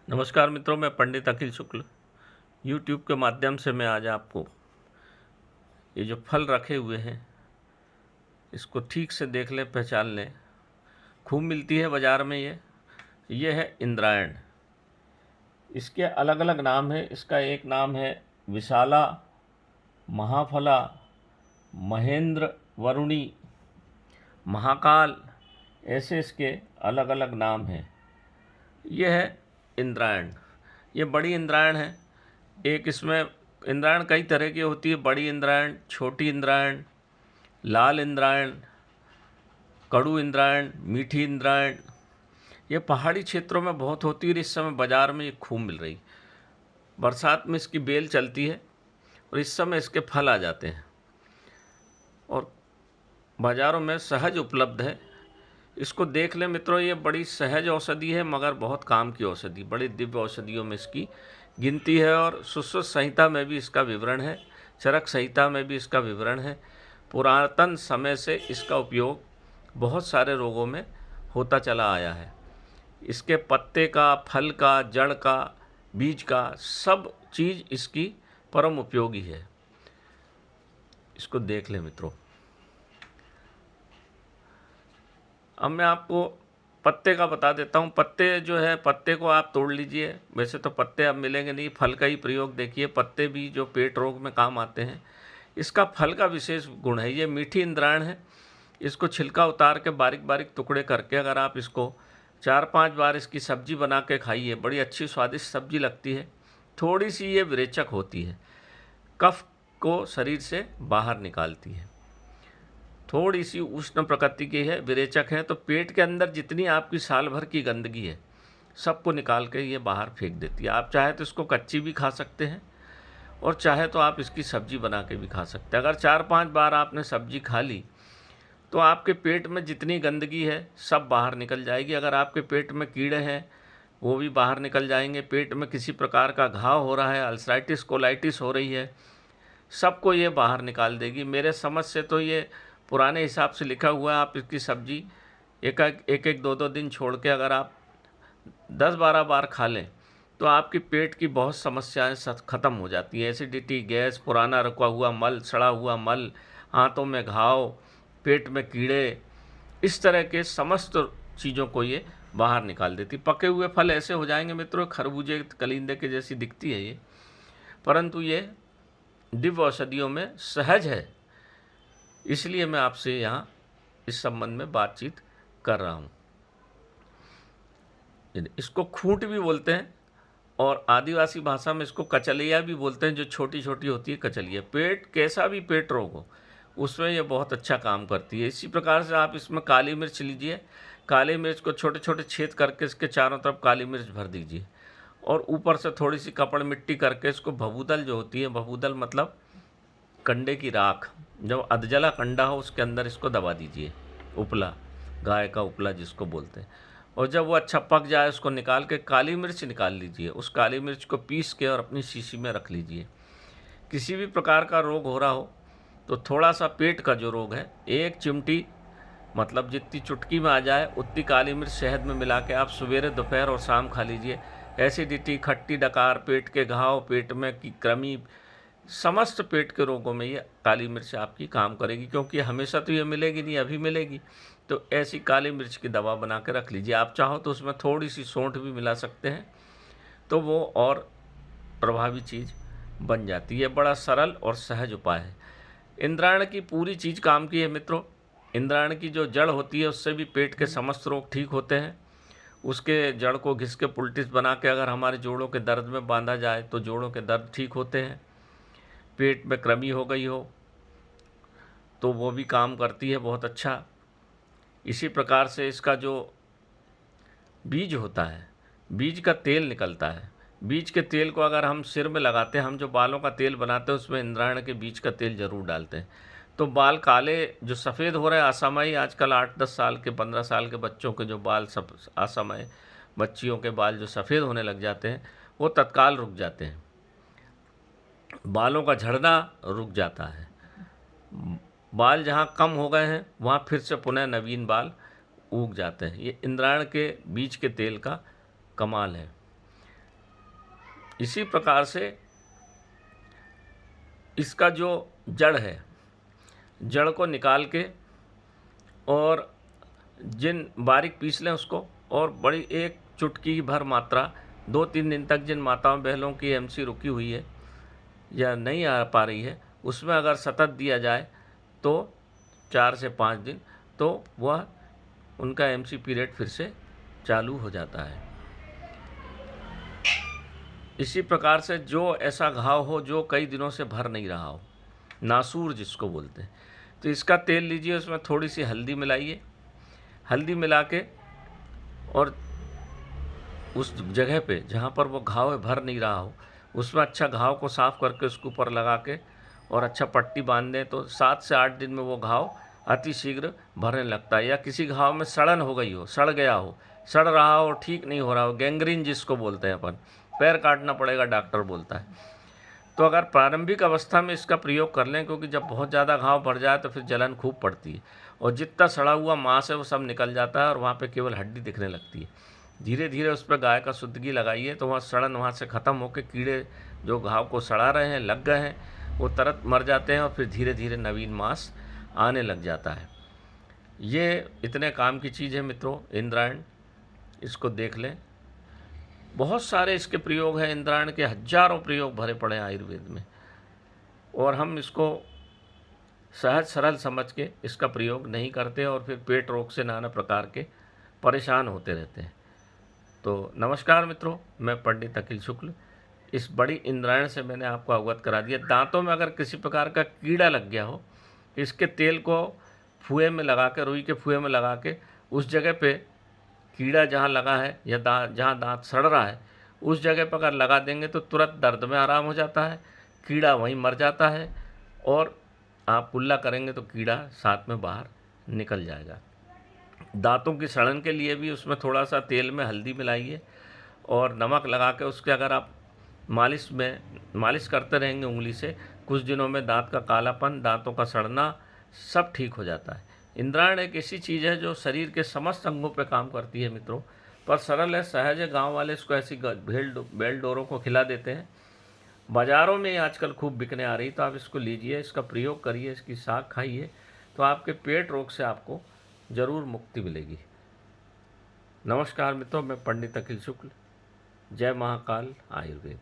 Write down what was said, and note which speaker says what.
Speaker 1: नमस्कार मित्रों, मैं पंडित अखिल शुक्ल यूट्यूब के माध्यम से मैं आज आपको ये जो फल रखे हुए हैं इसको ठीक से देख लें, पहचान लें। खूब मिलती है बाज़ार में ये है इंद्रायण। इसके अलग अलग नाम हैं। इसका एक नाम है विशाला, महाफला, महेंद्र वरुणी, महाकाल, ऐसे इसके अलग अलग नाम हैं। ये है इंद्रायण। ये बड़ी इंद्रायण है। एक इसमें इंद्रायण कई तरह की होती है, बड़ी इंद्रायण, छोटी इंद्रायण, लाल इंद्रायण, कड़ू इंद्रायण, मीठी इंद्रायण। ये पहाड़ी क्षेत्रों में बहुत होती है और इस समय बाज़ार में ये खूब मिल रही। बरसात में इसकी बेल चलती है और इस समय इसके फल आ जाते हैं और बाज़ारों में सहज उपलब्ध है। इसको देख लें मित्रों, ये बड़ी सहज औषधि है मगर बहुत काम की औषधि, बड़ी दिव्य औषधियों में इसकी गिनती है। और सुश्रुत संहिता में भी इसका विवरण है, चरक संहिता में भी इसका विवरण है। पुरातन समय से इसका उपयोग बहुत सारे रोगों में होता चला आया है। इसके पत्ते का, फल का, जड़ का, बीज का, सब चीज़ इसकी परम उपयोगी है। इसको देख लें मित्रों। अब मैं आपको पत्ते का बता देता हूँ। पत्ते जो है, पत्ते को आप तोड़ लीजिए। वैसे तो पत्ते अब मिलेंगे नहीं, फल का ही प्रयोग देखिए। पत्ते भी जो पेट रोग में काम आते हैं। इसका फल का विशेष गुण है, ये मीठी इंद्रायण है। इसको छिलका उतार के बारीक बारीक टुकड़े करके अगर आप इसको 4-5 बार इसकी सब्जी बना के खाइए, बड़ी अच्छी स्वादिष्ट सब्जी लगती है। थोड़ी सी ये विरेचक होती है, कफ को शरीर से बाहर निकालती है। थोड़ी सी उष्ण प्रकृति की है, विरेचक है, तो पेट के अंदर जितनी आपकी साल भर की गंदगी है सबको निकाल के ये बाहर फेंक देती है। आप चाहे तो इसको कच्ची भी खा सकते हैं और चाहे तो आप इसकी सब्जी बना के भी खा सकते हैं। अगर 4-5 बार आपने सब्जी खा ली तो आपके पेट में जितनी गंदगी है सब बाहर निकल जाएगी। अगर आपके पेट में कीड़े हैं वो भी बाहर निकल जाएंगे। पेट में किसी प्रकार का घाव हो रहा है, अल्सराइटिस कोलाइटिस हो रही है, सबको ये बाहर निकाल देगी। मेरे समझ से तो ये पुराने हिसाब से लिखा हुआ है, आप इसकी सब्जी एक 2-2 दिन छोड़ के अगर आप 10-12 बार खा लें तो आपकी पेट की बहुत समस्याएं ख़त्म हो जाती हैं। एसिडिटी, गैस, पुराना रुका हुआ मल, सड़ा हुआ मल, हाथों में घाव, पेट में कीड़े, इस तरह के समस्त चीज़ों को ये बाहर निकाल देती। पके हुए फल ऐसे हो जाएंगे मित्रों, खरबूजे कलिंदे के जैसी दिखती है ये, परंतु ये दिव्य औषधियों में सहज है। इसलिए मैं आपसे यहाँ इस संबंध में बातचीत कर रहा हूँ। इसको खूंट भी बोलते हैं और आदिवासी भाषा में इसको कचलिया भी बोलते हैं, जो छोटी छोटी होती है कचलिया। पेट कैसा भी पेट रोग हो उसमें ये बहुत अच्छा काम करती है। इसी प्रकार से आप इसमें काली मिर्च लीजिए, काली मिर्च को छोटे छोटे छेद करके इसके चारों तरफ काली मिर्च भर दीजिए और ऊपर से थोड़ी सी कपड़ मिट्टी करके इसको भभूदल जो होती है, भभूदल मतलब कंडे की राख, जब अधजला कंडा हो उसके अंदर इसको दबा दीजिए। उपला, गाय का उपला जिसको बोलते हैं। और जब वो अच्छा पक जाए उसको निकाल के काली मिर्च निकाल लीजिए। उस काली मिर्च को पीस के और अपनी शीशी में रख लीजिए। किसी भी प्रकार का रोग हो रहा हो तो थोड़ा सा पेट का जो रोग है, 1 चिमटी मतलब जितनी चुटकी में आ जाए उतनी काली मिर्च शहद में मिला के आप सवेरे, दोपहर और शाम खा लीजिए। एसिडिटी, खट्टी डकार, पेट के घाव, पेट में की कृमि, समस्त पेट के रोगों में ये काली मिर्च आपकी काम करेगी। क्योंकि हमेशा तो ये मिलेगी नहीं, अभी मिलेगी, तो ऐसी काली मिर्च की दवा बना के रख लीजिए। आप चाहो तो उसमें थोड़ी सी सौंठ भी मिला सकते हैं तो वो और प्रभावी चीज़ बन जाती है। बड़ा सरल और सहज उपाय है। इंद्रायण की पूरी चीज़ काम की है मित्रों। इंद्रायण की जो जड़ होती है उससे भी पेट के समस्त रोग ठीक होते हैं। उसके जड़ को घिस के पुलटिस बना के अगर हमारे जोड़ों के दर्द में बांधा जाए तो जोड़ों के दर्द ठीक होते हैं। पेट में कृमि हो गई हो तो वो भी काम करती है बहुत अच्छा। इसी प्रकार से इसका जो बीज होता है, बीज का तेल निकलता है। बीज के तेल को अगर हम सिर में लगाते हैं, हम जो बालों का तेल बनाते हैं उसमें इंद्रायण के बीज का तेल ज़रूर डालते हैं, तो बाल काले जो सफ़ेद हो रहे हैं असमय, आजकल 8-10 साल के, 15 साल के बच्चों के जो बाल सब असमय, बच्चियों के बाल जो सफ़ेद होने लग जाते हैं वो तत्काल रुक जाते हैं। बालों का झड़ना रुक जाता है। बाल जहाँ कम हो गए हैं वहाँ फिर से पुनः नवीन बाल उग जाते हैं। ये इंद्रायण के बीज के तेल का कमाल है। इसी प्रकार से इसका जो जड़ है, जड़ को निकाल के और जिन बारीक पीस लें उसको, और बड़ी एक चुटकी भर मात्रा 2-3 दिन तक जिन माताओं बहनों की एमसी रुकी हुई है या नहीं आ पा रही है, उसमें अगर सतत दिया जाए तो 4 से 5 दिन, तो वह उनका एमसी पीरियड फिर से चालू हो जाता है। इसी प्रकार से जो ऐसा घाव हो जो कई दिनों से भर नहीं रहा हो, नासूर जिसको बोलते हैं, तो इसका तेल लीजिए, उसमें थोड़ी सी हल्दी मिलाइए, हल्दी मिला के और उस जगह पे जहाँ पर वो घाव भर नहीं रहा हो, उसमें अच्छा घाव को साफ़ करके उसके ऊपर लगा के और अच्छा पट्टी बांध दें, तो 7 से 8 दिन में वो घाव अति शीघ्र भरने लगता है। या किसी घाव में सड़न हो गई हो, सड़ गया हो, सड़ रहा हो, ठीक नहीं हो रहा हो, गैंग्रीन जिसको बोलते हैं अपन, पैर काटना पड़ेगा डॉक्टर बोलता है, तो अगर प्रारंभिक अवस्था में इसका प्रयोग कर लें, क्योंकि जब बहुत ज़्यादा घाव भर जाए तो फिर जलन खूब पड़ती है और जितना सड़ा हुआ मांस है वो सब निकल जाता है और वहाँ पे केवल हड्डी दिखने लगती है। धीरे धीरे उस पर गाय का शुद्धगी लगाइए तो वहाँ सड़न वहाँ से ख़त्म होकर कीड़े जो घाव को सड़ा रहे हैं, लग गए हैं, वो तुरंत मर जाते हैं और फिर धीरे धीरे नवीन मांस आने लग जाता है। ये इतने काम की चीज़ है मित्रों, इंद्रायण, इसको देख लें। बहुत सारे इसके प्रयोग हैं, इंद्रायण के हजारों प्रयोग भरे पड़े हैं आयुर्वेद में, और हम इसको सहज सरल समझ के इसका प्रयोग नहीं करते और फिर पेट रोग से नाना प्रकार के परेशान होते रहते हैं। तो नमस्कार मित्रों, मैं पंडित अखिल शुक्ल। इस बड़ी इंद्रायण से मैंने आपको अवगत करा दिया। दांतों में अगर किसी प्रकार का कीड़ा लग गया हो, इसके तेल को फुए में लगा के, रुई के फुए में लगा के, उस जगह पे कीड़ा जहाँ लगा है या जहाँ दांत सड़ रहा है उस जगह पर अगर लगा देंगे तो तुरंत दर्द में आराम हो जाता है, कीड़ा वहीं मर जाता है और आप कुल्ला करेंगे तो कीड़ा साथ में बाहर निकल जाएगा। दांतों की सड़न के लिए भी उसमें थोड़ा सा तेल में हल्दी मिलाइए और नमक लगा के उसके अगर आप मालिश करते रहेंगे उंगली से, कुछ दिनों में दांत का कालापन, दांतों का सड़ना सब ठीक हो जाता है। इंद्रायण एक ऐसी चीज़ है जो शरीर के समस्त अंगों पे काम करती है मित्रों, पर सरल है, सहज है। गाँव वाले इसको ऐसी बेल डोरों को खिला देते हैं। बाज़ारों में आजकल खूब बिकने आ रही, तो आप इसको लीजिए, इसका प्रयोग करिए, इसकी साग खाइए, तो आपके पेट रोग से आपको ज़रूर मुक्ति मिलेगी। नमस्कार मित्रों, मैं पंडित अखिल शुक्ल। जय महाकाल आयुर्वेद।